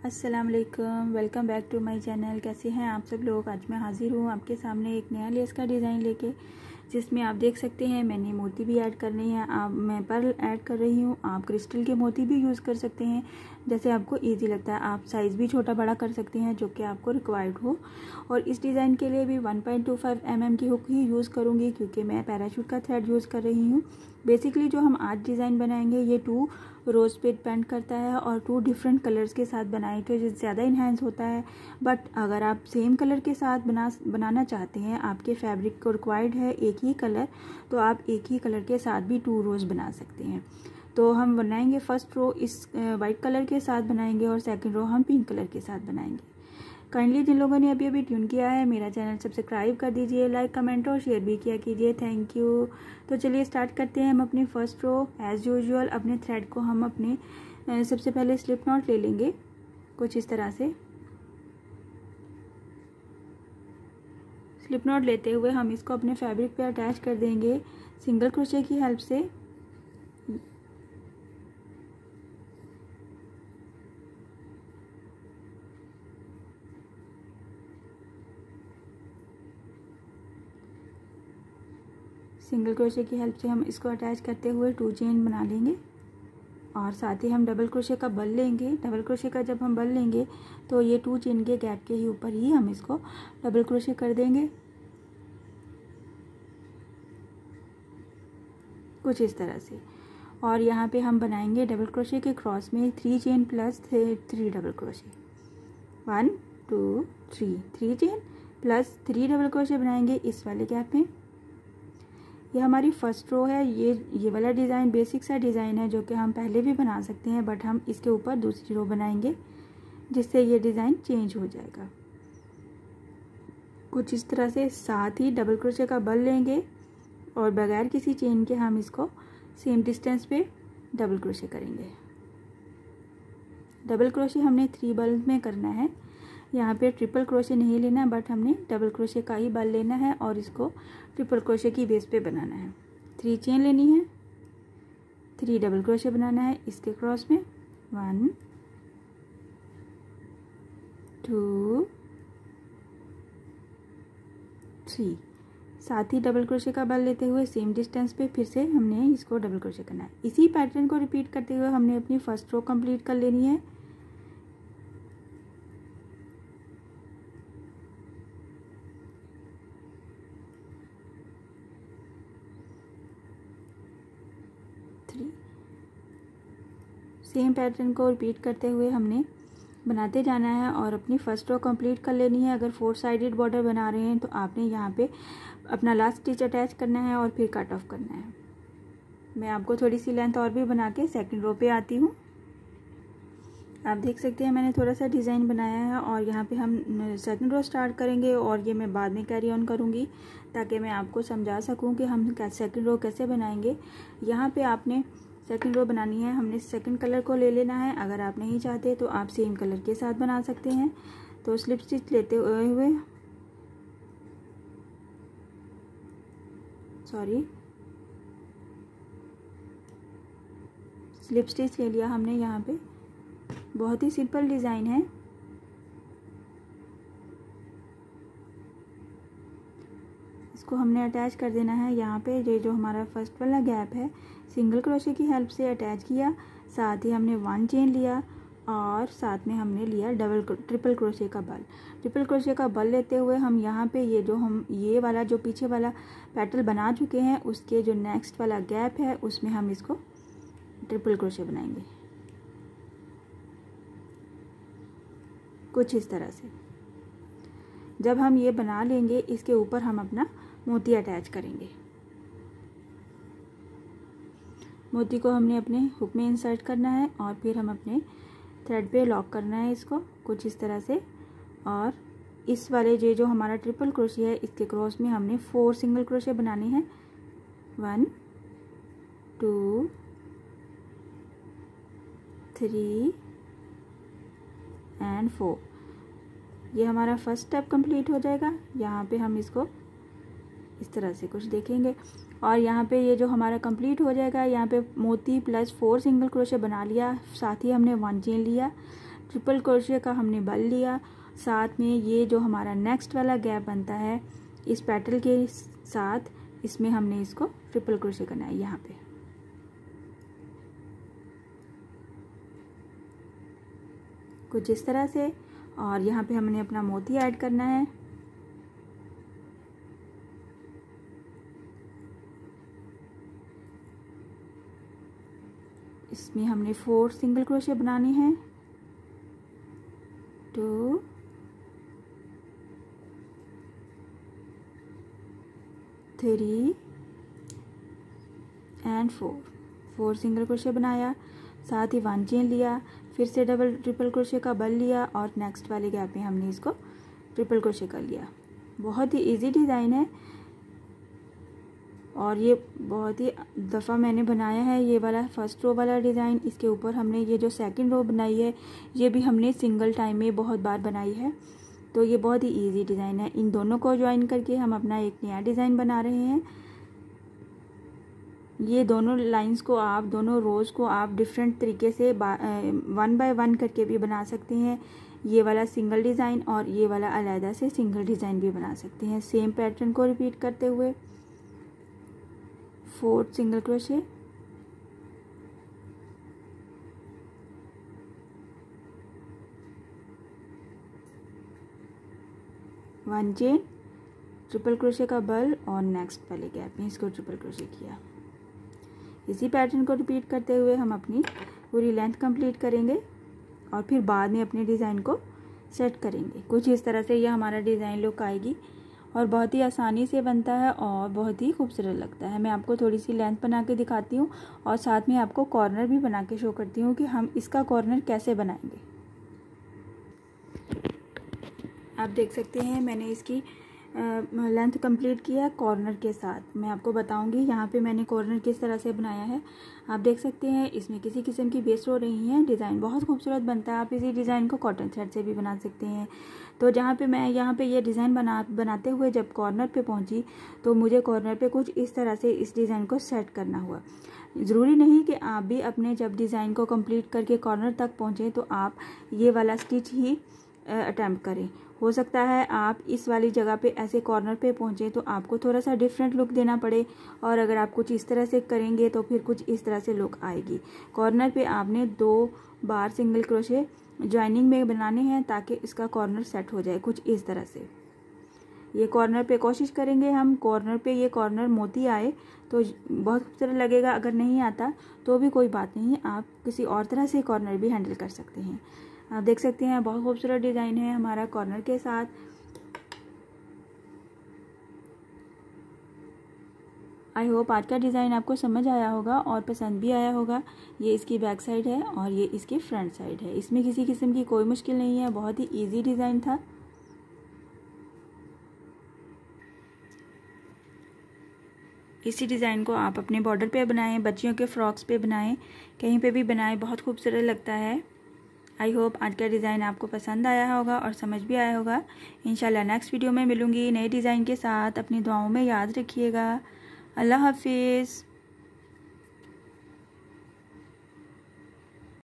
अस्सलाम वालेकुम, welcome back to my channel. कैसे हैं आप सब लोग। आज मैं हाजिर हूँ आपके सामने एक नया लेस का डिज़ाइन लेके, जिसमें आप देख सकते हैं मैंने मोती भी ऐड करनी है। मैं पर्ल ऐड कर रही हूँ। आप क्रिस्टल के मोती भी यूज़ कर सकते हैं, जैसे आपको इजी लगता है। आप साइज़ भी छोटा बड़ा कर सकते हैं जो कि आपको रिक्वायर्ड हो। और इस डिज़ाइन के लिए भी 1.25 mm की हुक ही यूज़ करूँगी, क्योंकि मैं पैराशूट का थ्रेड यूज़ कर रही हूँ। बेसिकली जो हम आज डिज़ाइन बनाएंगे ये 2 रोज़ पे डिपेंड करता है, और 2 डिफरेंट कलर्स के साथ बनाए तो ज़्यादा इन्हेंस होता है। बट अगर आप सेम कलर के साथ बनाना चाहते हैं, आपके फैब्रिक को रिक्वायर्ड है एक ही कलर, तो आप एक ही कलर के साथ भी 2 रोज़ बना सकते हैं। तो हम बनाएंगे फर्स्ट रो इस वाइट कलर के साथ बनाएंगे, और सेकंड रो हम पिंक कलर के साथ बनाएंगे। काइंडली जिन लोगों ने अभी ट्यून किया है मेरा चैनल सब्सक्राइब कर दीजिए, लाइक कमेंट और शेयर भी किया कीजिए। Thank you. तो चलिए स्टार्ट करते हैं हम अपनी फर्स्ट रो। एज़ यूजुअल अपने थ्रेड को हम अपने सबसे पहले स्लिप नॉट ले लेंगे कुछ इस तरह से। स्लिप नॉट लेते हुए हम इसको अपने फैब्रिक पे अटैच कर देंगे सिंगल क्रोशे की हेल्प से। सिंगल क्रोशे की हेल्प से हम इसको अटैच करते हुए 2 चेन बना लेंगे, और साथ ही हम डबल क्रोशे का बल लेंगे। डबल क्रोशे का जब हम बल लेंगे तो ये 2 चेन के गैप के ही ऊपर ही हम इसको डबल क्रोशे कर देंगे कुछ इस तरह से। और यहाँ पे हम बनाएंगे डबल क्रोशे के क्रॉस में 3 chain plus 3 double crochet. 1 2 3 chain plus 3 double crochet बनाएंगे इस वाले गैप में। ये हमारी फर्स्ट रो है। ये वाला डिज़ाइन बेसिक सा डिज़ाइन है जो कि हम पहले भी बना सकते हैं, बट हम इसके ऊपर दूसरी रो बनाएंगे जिससे ये डिज़ाइन चेंज हो जाएगा कुछ इस तरह से। साथ ही डबल क्रोशे का बल लेंगे और बगैर किसी चेन के हम इसको सेम डिस्टेंस पे डबल क्रोशे करेंगे। डबल क्रोशे हमने 3 बल में करना है। यहाँ पे ट्रिपल क्रोशे नहीं लेना, बट हमने डबल क्रोशे का ही बल लेना है और इसको ट्रिपल क्रोशे की बेस पे बनाना है। 3 चेन लेनी है, 3 डबल क्रोशे बनाना है इसके क्रॉस में। 1 2 3। साथ ही डबल क्रोशे का बल लेते हुए सेम डिस्टेंस पे फिर से हमने इसको डबल क्रोशे करना है। इसी पैटर्न को रिपीट करते हुए हमने अपनी फर्स्ट रो कंप्लीट कर लेनी है। सेम पैटर्न को रिपीट करते हुए हमने बनाते जाना है और अपनी फर्स्ट रो कंप्लीट कर लेनी है। अगर 4 साइडेड बॉर्डर बना रहे हैं तो आपने यहाँ पे अपना लास्ट स्टिच अटैच करना है और फिर कट ऑफ करना है। मैं आपको थोड़ी सी लेंथ और भी बना के सेकंड रो पे आती हूँ। आप देख सकते हैं मैंने थोड़ा सा डिज़ाइन बनाया है, और यहाँ पे हम सेकंड रो स्टार्ट करेंगे, और ये मैं बाद में कैरी ऑन करूँगी ताकि मैं आपको समझा सकूँ कि हम सेकंड रो कैसे बनाएंगे। यहाँ पे आपने सेकंड रो बनानी है, हमने सेकंड कलर को ले लेना है। अगर आप नहीं चाहते तो आप सेम कलर के साथ बना सकते हैं। तो स्लिप स्टिच लेते हुए स्लिप स्टिच ले लिया हमने। यहाँ पे बहुत ही सिंपल डिज़ाइन है। इसको हमने अटैच कर देना है। यहाँ पे ये जो हमारा फर्स्ट वाला गैप है सिंगल क्रोशे की हेल्प से अटैच किया। साथ ही हमने 1 चेन लिया और साथ में हमने लिया ट्रिपल क्रोशे का बल। ट्रिपल क्रोशे का बल लेते हुए हम यहाँ पे ये वाला जो पीछे वाला पैटर्न बना चुके हैं उसके जो नेक्स्ट वाला गैप है उसमें हम इसको ट्रिपल क्रोशे बनाएंगे कुछ इस तरह से। जब हम ये बना लेंगे इसके ऊपर हम अपना मोती अटैच करेंगे। मोती को हमने अपने हुक में इंसर्ट करना है और फिर हम अपने थ्रेड पे लॉक करना है इसको कुछ इस तरह से। और इस वाले जो हमारा ट्रिपल क्रोशे है इसके क्रॉस में हमने 4 सिंगल क्रोशे बनाने हैं। 1 2 3 एंड 4। ये हमारा फर्स्ट स्टेप कंप्लीट हो जाएगा। यहाँ पे हम इसको इस तरह से कुछ देखेंगे, और यहाँ पे ये जो हमारा कंप्लीट हो जाएगा। यहाँ पे मोती प्लस 4 सिंगल क्रोशे बना लिया, साथ ही हमने 1 चेन लिया। ट्रिपल क्रोशे का हमने बल लिया। साथ में ये जो हमारा नेक्स्ट वाला गैप बनता है इस पेटल के साथ, इसमें हमने इसको ट्रिपल क्रोशे करना है यहाँ पे। कुछ इस तरह से, और यहाँ पे हमने अपना मोती ऐड करना है। इसमें हमने 4 सिंगल क्रोशे बनाने हैं, 2 3 एंड 4 सिंगल क्रोशे बनाया। साथ ही 1 चेन लिया, फिर से डबल ट्रिपल क्रोशे का बल लिया और नेक्स्ट वाले गैप में हमने इसको ट्रिपल क्रोशे कर लिया। बहुत ही इजी डिज़ाइन है और ये बहुत ही दफ़ा मैंने बनाया है। ये वाला फर्स्ट रो वाला डिज़ाइन, इसके ऊपर हमने ये जो सेकंड रो बनाई है ये भी हमने सिंगल टाइम में बहुत बार बनाई है। तो ये बहुत ही इजी डिज़ाइन है। इन दोनों को ज्वाइन करके हम अपना एक नया डिज़ाइन बना रहे हैं। ये दोनों लाइंस को आप, दोनों रोज़ को आप डिफरेंट तरीके से 1 बाय 1 करके भी बना सकते हैं। ये वाला सिंगल डिज़ाइन और ये वाला अलहदा से सिंगल डिज़ाइन भी बना सकते हैं। सेम पैटर्न को रिपीट करते हुए 4 single crochet, one chain, triple crochet का बल और नेक्स्ट वाले गैप में इसको ट्रिपल क्रोशे किया। इसी पैटर्न को रिपीट करते हुए हम अपनी पूरी लेंथ कंप्लीट करेंगे और फिर बाद में अपने डिज़ाइन को सेट करेंगे। कुछ इस तरह से यह हमारा डिज़ाइन लुक आएगी और बहुत ही आसानी से बनता है और बहुत ही खूबसूरत लगता है। मैं आपको थोड़ी सी लेंथ बना के दिखाती हूँ और साथ में आपको कॉर्नर भी बना के शो करती हूँ कि हम इसका कॉर्नर कैसे बनाएंगे। आप देख सकते हैं मैंने इसकी लेंथ कंप्लीट किया कॉर्नर के साथ। मैं आपको बताऊंगी यहाँ पे मैंने कॉर्नर किस तरह से बनाया है। आप देख सकते हैं इसमें किसी किस्म की बेस हो रही है। डिज़ाइन बहुत खूबसूरत बनता है। आप इसी डिज़ाइन को कॉटन थ्रेड से भी बना सकते हैं। तो जहाँ पे मैं यहाँ पे ये डिज़ाइन बनाते हुए जब कॉर्नर पे पहुँची तो मुझे कॉर्नर पे कुछ इस तरह से इस डिज़ाइन को सेट करना हुआ। ज़रूरी नहीं कि आप भी अपने जब डिज़ाइन को कंप्लीट करके कॉर्नर तक पहुँचें तो आप ये वाला स्टिच ही अटैम्प्ट करें। हो सकता है आप इस वाली जगह पे ऐसे कॉर्नर पे पहुँचे तो आपको थोड़ा सा डिफरेंट लुक देना पड़े, और अगर आप कुछ इस तरह से करेंगे तो फिर कुछ इस तरह से लुक आएगी। कॉर्नर पे आपने 2 बार सिंगल क्रोशे ज्वाइनिंग में बनाने हैं ताकि इसका कॉर्नर सेट हो जाए कुछ इस तरह से। ये कॉर्नर पे कोशिश करेंगे हम कॉर्नर पे ये कॉर्नर मोती आए तो बहुत खूबसूरत लगेगा। अगर नहीं आता तो भी कोई बात नहीं, आप किसी और तरह से कॉर्नर भी हैंडल कर सकते हैं। आप देख सकते हैं बहुत खूबसूरत डिज़ाइन है हमारा कॉर्नर के साथ। आई होप आज का डिज़ाइन आपको समझ आया होगा और पसंद भी आया होगा। ये इसकी बैक साइड है और ये इसकी फ्रंट साइड है। इसमें किसी किस्म की कोई मुश्किल नहीं है, बहुत ही इजी डिज़ाइन था। इसी डिज़ाइन को आप अपने बॉर्डर पे बनाएं, बच्चियों के फ्रॉक्स पे बनाएं, कहीं पे भी बनाएं, बहुत खूबसूरत लगता है। आई होप आज का डिज़ाइन आपको पसंद आया होगा और समझ भी आया होगा। इंशाल्लाह नेक्स्ट वीडियो में मिलूंगी नए डिज़ाइन के साथ। अपनी दुआओं में याद रखिएगा। अल्लाह हाफिज़।